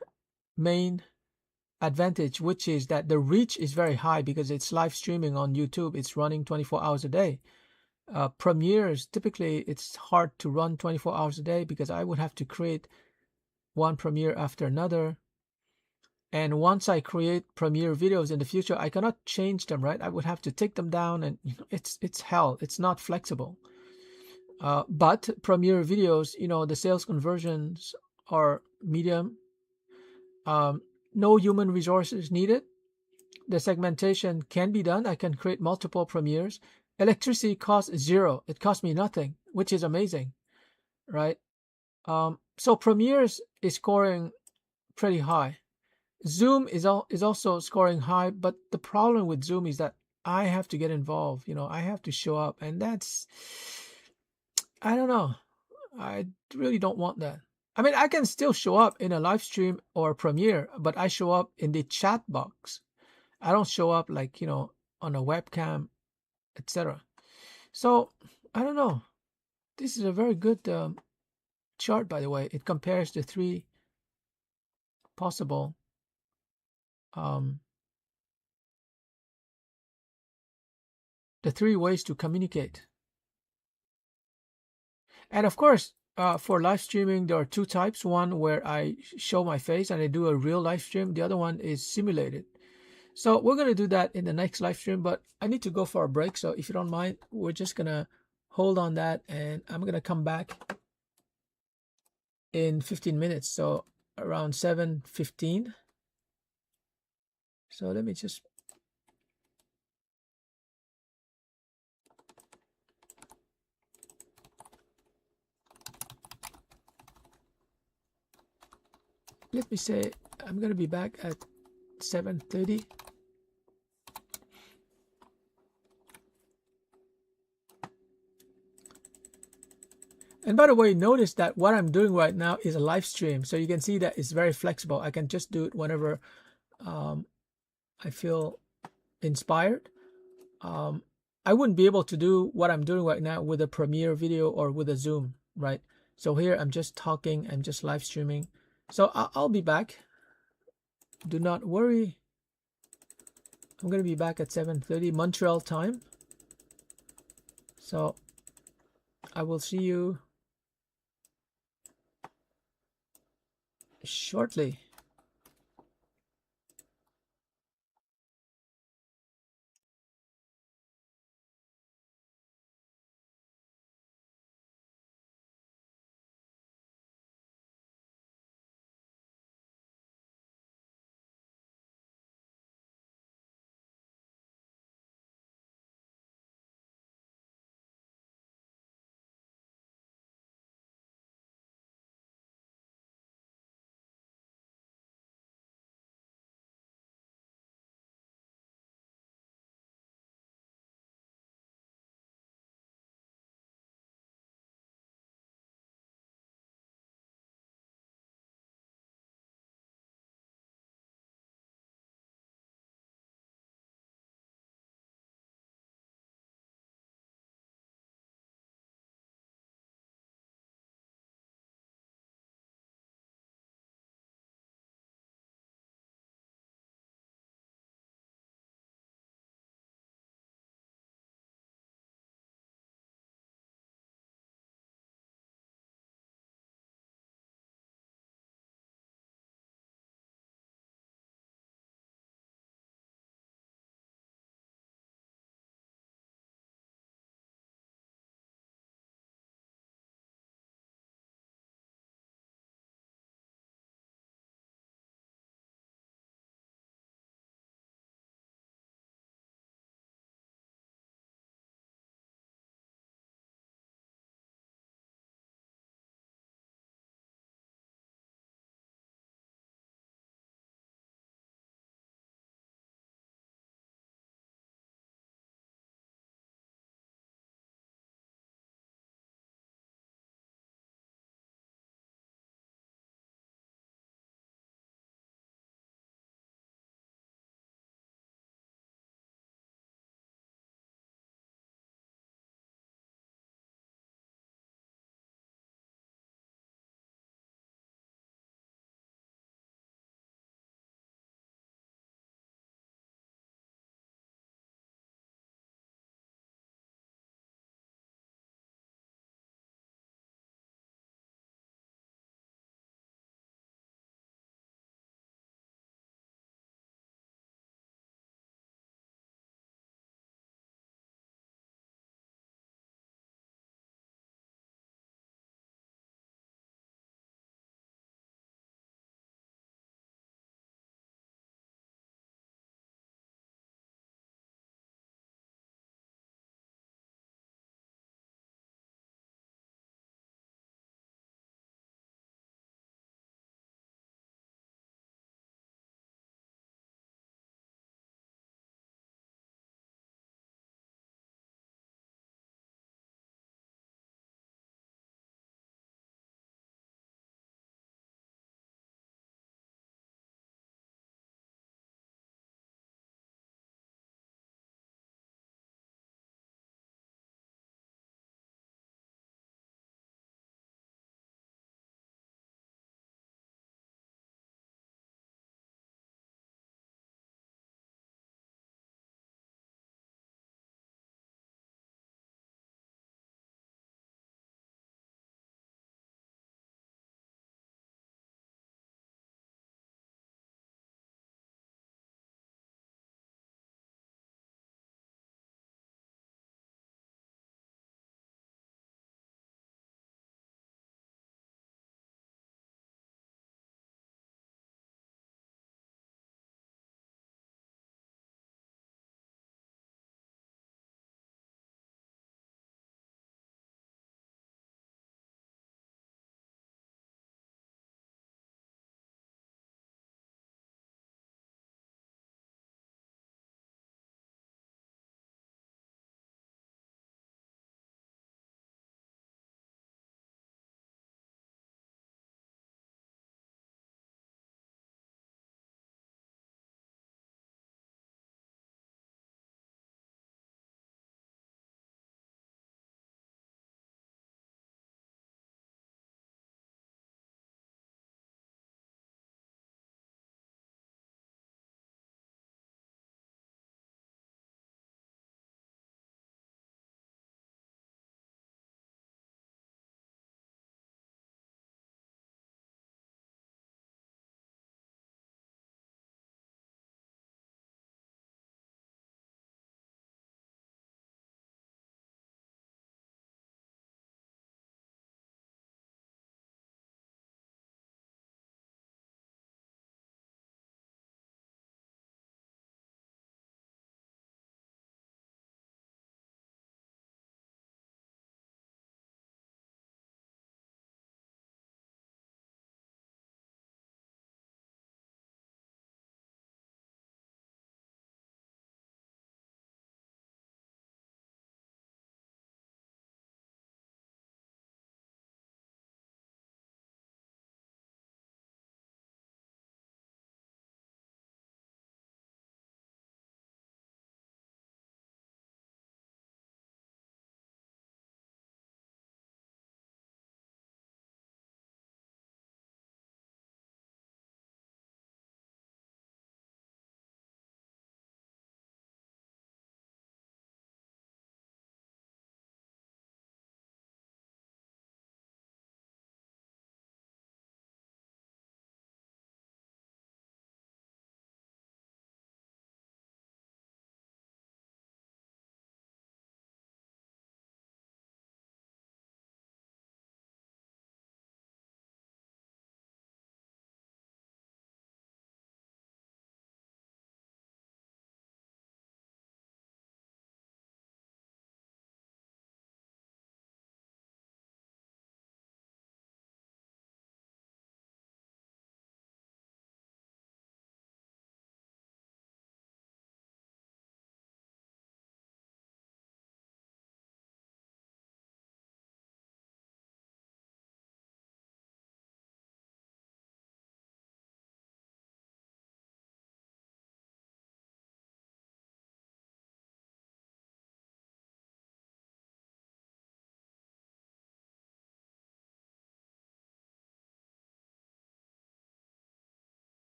main advantage, which is that the reach is very high because it's live streaming on YouTube. It's running 24 hours a day. Premieres, typically it's hard to run 24 hours a day because I would have to create one premiere after another. And once I create premiere videos in the future, I cannot change them, right? I would have to take them down, and you know, it's hell. It's not flexible. But premiere videos, you know, the sales conversions are medium. No human resources needed. The segmentation can be done. I can create multiple premieres. Electricity costs zero. It costs me nothing, which is amazing, right? So premieres is scoring pretty high. Zoom is also scoring high, but the problem with Zoom is that I have to get involved. You know, I have to show up, and that's, I don't know. I really don't want that. I mean, I can still show up in a live stream or premiere, but I show up in the chat box. I don't show up like, you know, on a webcam, etc. So I don't know. This is a very good chart, by the way. It compares the three possible the three ways to communicate. And of course, for live streaming, there are two types. One where I show my face and I do a real live stream. The other one is simulated. So we're going to do that in the next live stream, but I need to go for a break. So if you don't mind, we're just going to hold on that, and I'm going to come back in 15 minutes. So around 7:15. So let me just say I'm going to be back at 7:30. And by the way, notice that what I'm doing right now is a live stream. So you can see that it's very flexible. I can just do it whenever I feel inspired. I wouldn't be able to do what I'm doing right now with a Premiere video or with a Zoom, right? So here I'm just talking, I'm just live streaming. So I'll be back. Do not worry. I'm going to be back at 7:30 Montreal time. So I will see you shortly.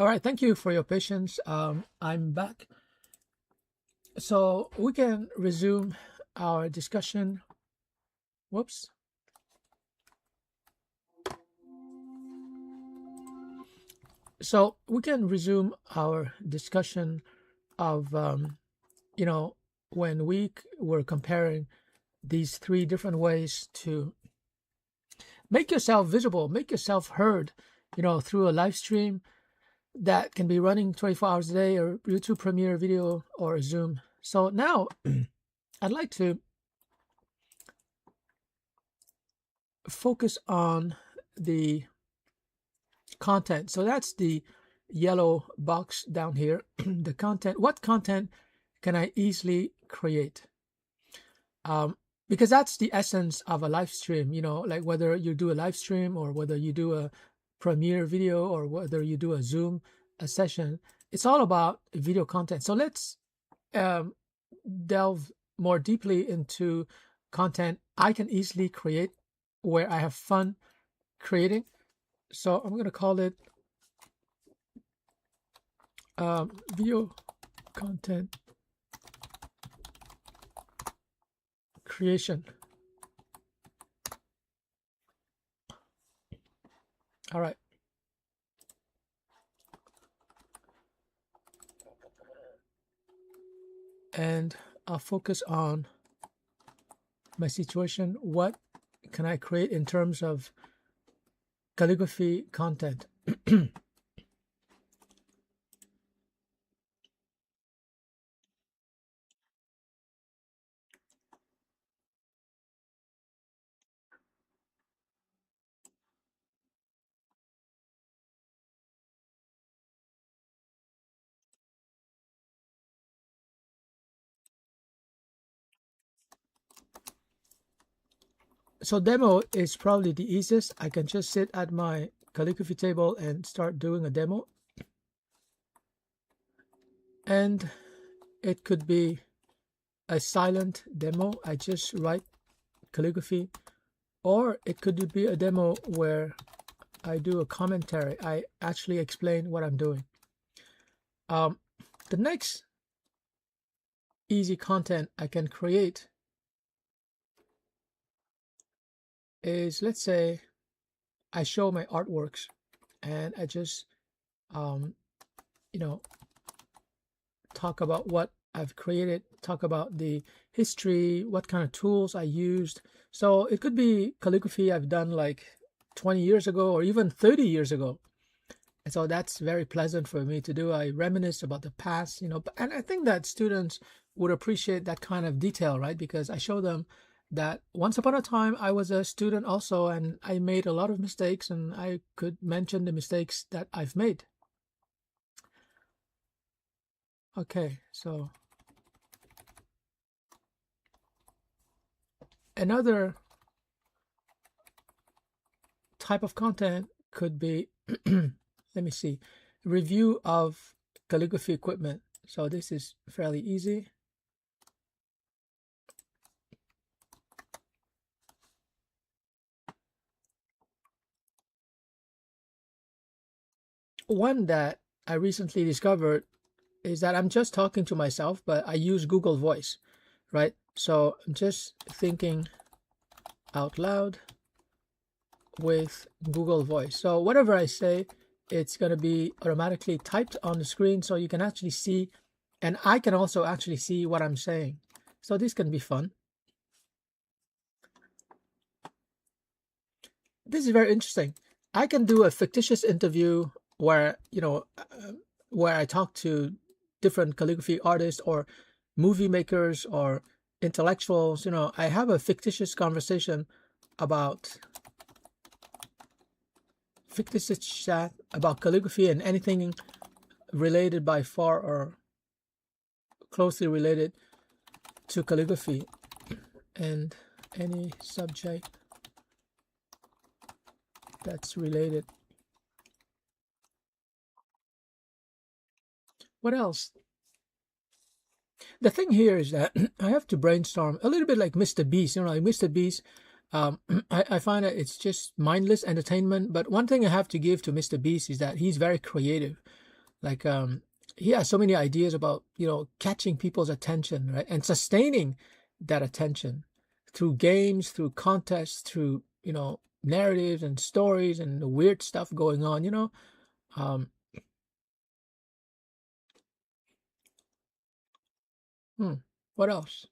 All right, thank you for your patience. I'm back. So we can resume our discussion. Whoops. So we can resume our discussion of, when we were comparing these three different ways to make yourself visible, make yourself heard, through a live stream that can be running 24 hours a day, or YouTube Premiere video, or Zoom. So now I'd like to focus on the content. So that's the yellow box down here. The content. What content can I easily create? Because that's the essence of a live stream, like whether you do a live stream or whether you do a Premiere video or whether you do a Zoom session, it's all about video content. So let's delve more deeply into content I can easily create, where I have fun creating. So I'm going to call it video content creation. All right. And I'll focus on my situation. What can I create in terms of calligraphy content? So demo is probably the easiest. I can just sit at my calligraphy table and start doing a demo. And it could be a silent demo. I just write calligraphy. Or it could be a demo where I do a commentary. I actually explain what I'm doing. The next easy content I can create is, let's say I show my artworks and I just talk about what I've created, talk about the history, what kind of tools I used. So it could be calligraphy I've done like 20 years ago or even 30 years ago. And so that's very pleasant for me to do. I reminisce about the past, and I think that students would appreciate that kind of detail, right? Because I show them that once upon a time I was a student also, and I made a lot of mistakes, and I could mention the mistakes that I've made. Okay, so another type of content could be, let me see, review of calligraphy equipment. So this is fairly easy. One that I recently discovered is that I'm just talking to myself, but I use Google Voice, right? So I'm just thinking out loud with Google Voice. So whatever I say, it's going to be automatically typed on the screen, so you can actually see, and I can also actually see what I'm saying. So this can be fun. This is very interesting. I can do a fictitious interview where, where I talk to different calligraphy artists or movie makers or intellectuals. I have a fictitious conversation about fictitious chat about calligraphy and anything related by far or closely related to calligraphy, and any subject that's related. What else? The thing here is that I have to brainstorm a little bit like Mr. Beast. Like Mr. Beast, I find that it's just mindless entertainment. But one thing I have to give to Mr. Beast is that he's very creative. Like he has so many ideas about, catching people's attention, right, and sustaining that attention through games, through contests, through narratives and stories and the weird stuff going on. Um, hmm, what else?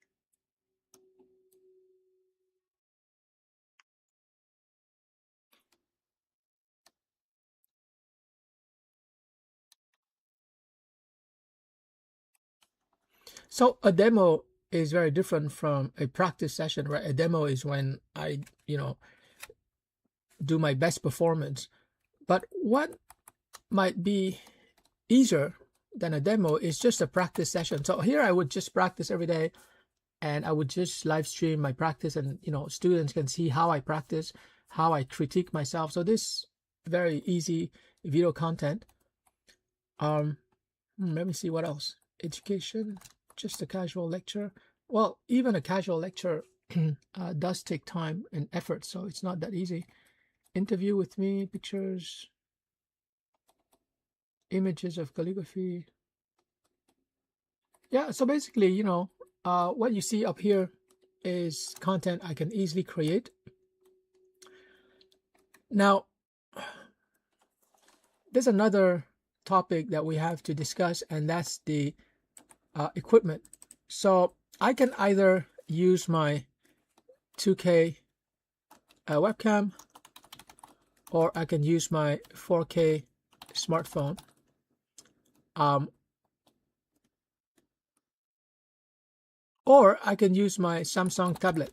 So a demo is very different from a practice session, right? A demo is when I, do my best performance. But what might be easier than a demo is just a practice session. So here I would just practice every day, and I would just live stream my practice, and students can see how I practice, how I critique myself. So this very easy video content. Let me see what else. Education, just a casual lecture. Well, even a casual lecture does take time and effort, so it's not that easy. Interview with me, pictures, images of calligraphy. Yeah, so basically, what you see up here is content I can easily create. Now, there's another topic that we have to discuss, and that's the equipment. So I can either use my 2K webcam, or I can use my 4K smartphone. Or I can use my Samsung tablet.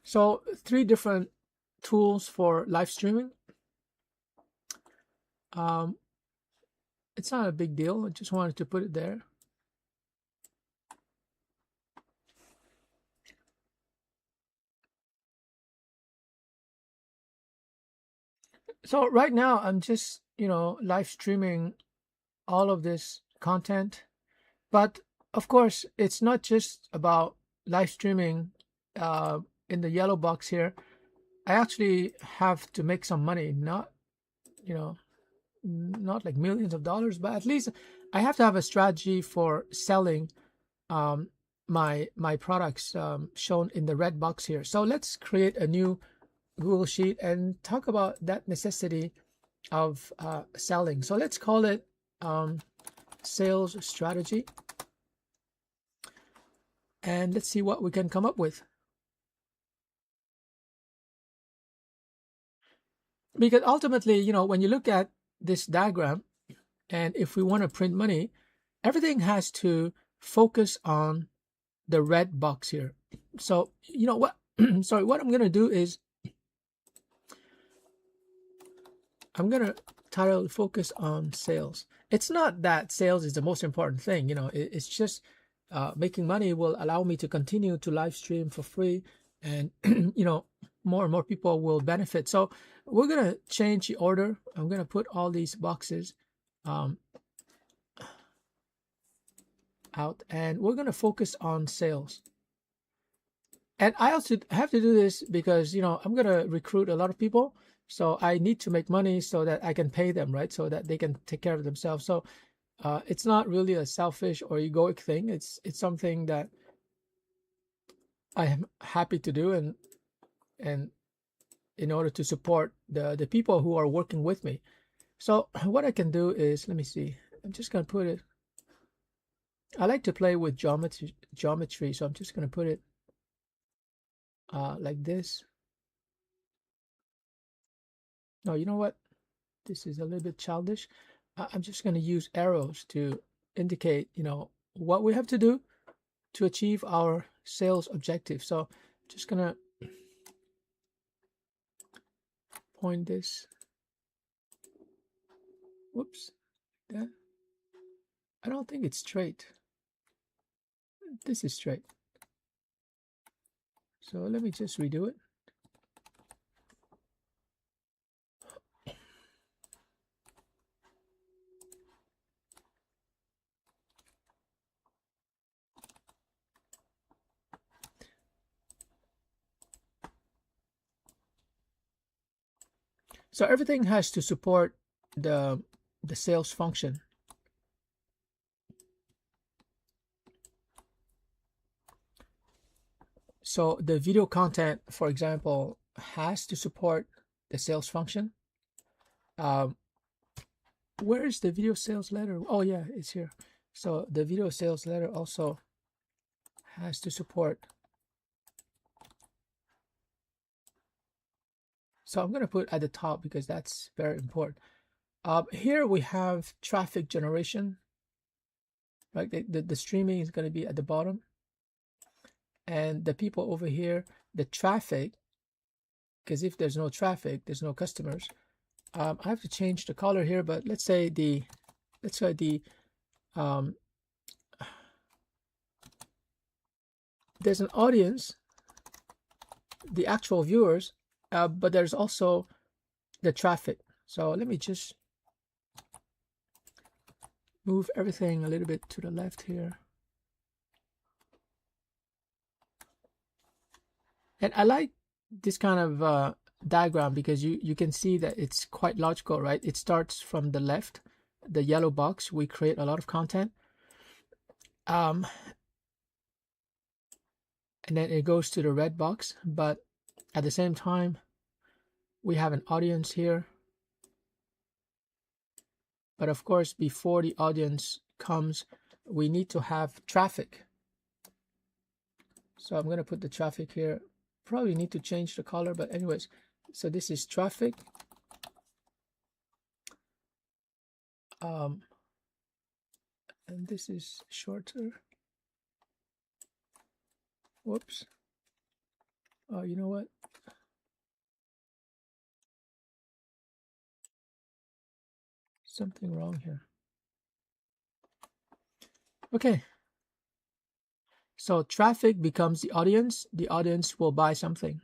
So 3 different tools for live streaming. It's not a big deal. I just wanted to put it there. So right now I'm just, live streaming all of this content. But of course, it's not just about live streaming. In the yellow box here, I actually have to make some money, not, not like millions of dollars, but at least I have to have a strategy for selling my products shown in the red box here. So let's create a new Google Sheet and talk about that necessity of selling. So let's call it sales strategy, and let's see what we can come up with. Because ultimately, when you look at this diagram, and if we want to print money, everything has to focus on the red box here. So what sorry, what I'm gonna do is I'm gonna title focus on sales. It's not that sales is the most important thing, it's just making money will allow me to continue to live stream for free, and more and more people will benefit. So we're gonna change the order. I'm gonna put all these boxes out, and we're gonna focus on sales. And I also have to do this because I'm gonna recruit a lot of people, so I need to make money so that I can pay them, right, so that they can take care of themselves. So it's not really a selfish or egoic thing. It's something that I am happy to do, and in order to support the people who are working with me. So what I can do is, let me see, I'm just gonna put it, I like to play with geometry, so I'm just gonna put it like this. No, you know what? This is a little bit childish. I'm just going to use arrows to indicate, what we have to do to achieve our sales objective. So I'm just going to point this. Whoops. That. I don't think it's straight. This is straight. So let me just redo it. So everything has to support the the sales function. So the video content, for example, has to support the sales function. Where is the video sales letter? Oh yeah, it's here. So the video sales letter also has to support. So I'm going to put at the top because that's very important. Here we have traffic generation, right? The streaming is going to be at the bottom. And the people over here, the traffic, because if there's no traffic, there's no customers. I have to change the color here, but let's say there's an audience, the actual viewers, but there's also the traffic. So let me just move everything a little bit to the left here. And I like this kind of diagram because you can see that it's quite logical, right? It starts from the left, the yellow box. We create a lot of content. And then it goes to the red box, but at the same time, we have an audience here. But of course, before the audience comes, we need to have traffic. So I'm going to put the traffic here. Probably need to change the color, but anyways, so this is traffic. And this is shorter. Whoops. Oh, you know what? Something wrong here. Okay. So traffic becomes the audience. The audience will buy something.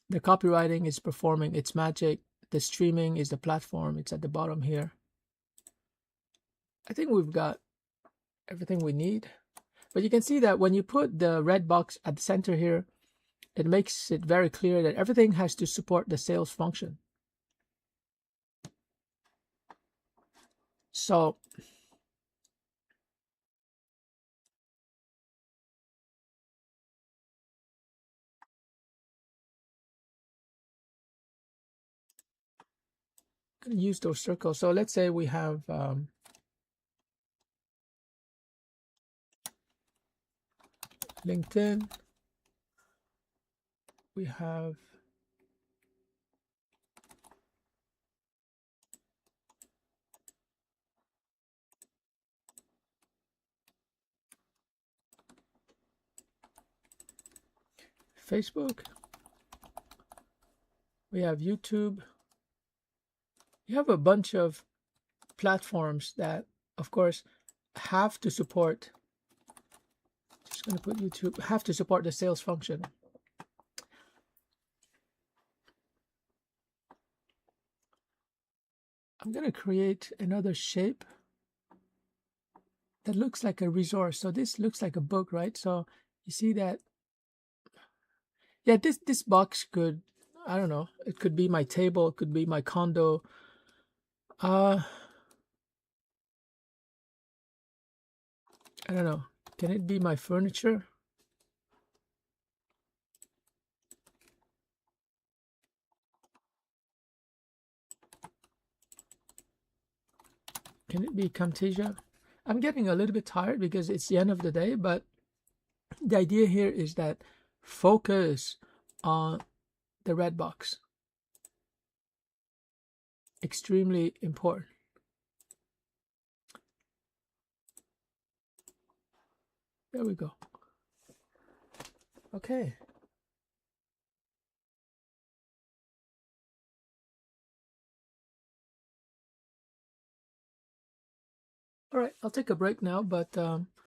The copywriting is performing its magic. The streaming is the platform. It's at the bottom here. I think we've got everything we need. But you can see that when you put the red box at the center here, it makes it very clear that everything has to support the sales function. So I'm going to use those circles. So let's say we have LinkedIn. We have Facebook. We have YouTube. You have a bunch of platforms that, of course, have to support. Just going to put YouTube, have to support the sales function. I'm going to create another shape that looks like a resource. So this looks like a book, right? So you see that, yeah, this box could, I don't know, it could be my table, it could be my condo. I don't know. Can it be my furniture? Can it be Camtasia? I'm getting a little bit tired because it's the end of the day, but the idea here is that focus on the red box. Extremely important. There we go. Okay. All right, I'll take a break now, but